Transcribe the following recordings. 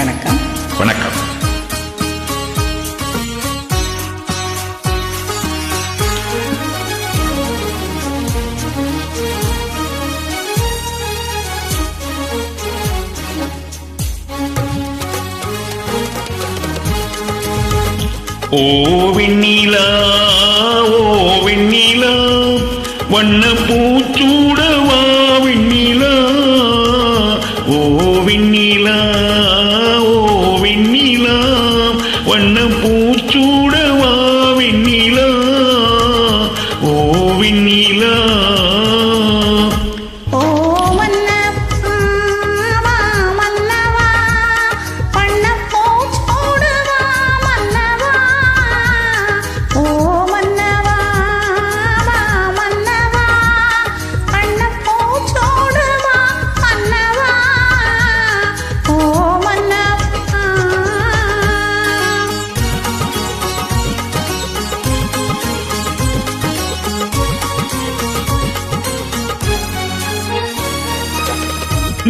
வணக்கம். வணக்கம். ஓ வெண்ணிலா, ஓ வெண்ணிலா, வண்ண பூச்சூடவா வெண்ணிலா. ஓ வெண்ணிலா, ஓ வெண்ணிலா, வண்ண பூச்சூடவா வெண்ணிலா. ஓ வெண்ணிலா.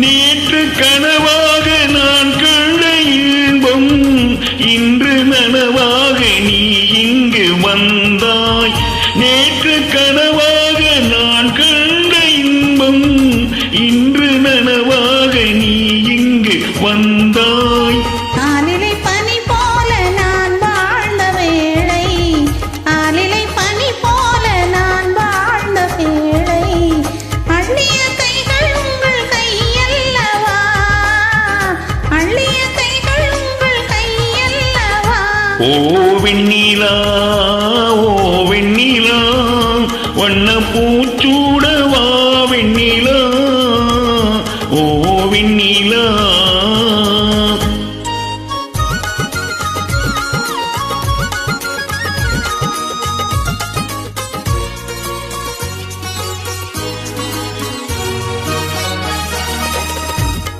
நேற்று கனவாக நான் கண்ட இன்பம் இன்று நனவாக நீ இங்கு வந்தாய். நேற்று கனவாக நான் கண்ட இன்பம் இன்று நனவாக நீ இங்கு வந்தாய். ஓ வெண்ணிலா, ஓ வெண்ணிலா, வண்ண பூச்சூடவா வெண்ணிலா. ஓ வெண்ணிலா.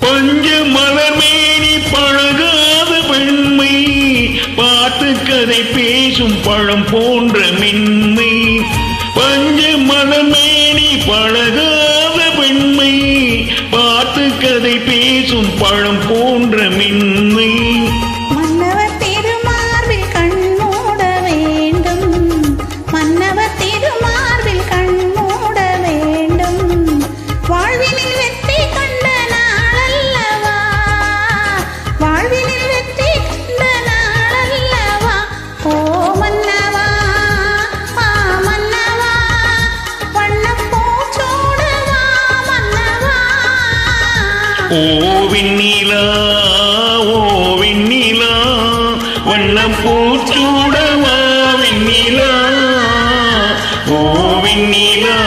பஞ்ச மலர்மேனி பழகாத பெண்மை, பாட்டு கதை பேசும் பழம் போன்ற மென்மை. பஞ்ச மலர்மேனி பழகாத பெண்மை, பாட்டு கதை பேசும் பழம் போன்ற மென்மை. ஓ வெண்ணிலா, ஓ வெண்ணிலா, வண்ண பூச்சூடவா வெண்ணிலா. ஓ வெண்ணிலா.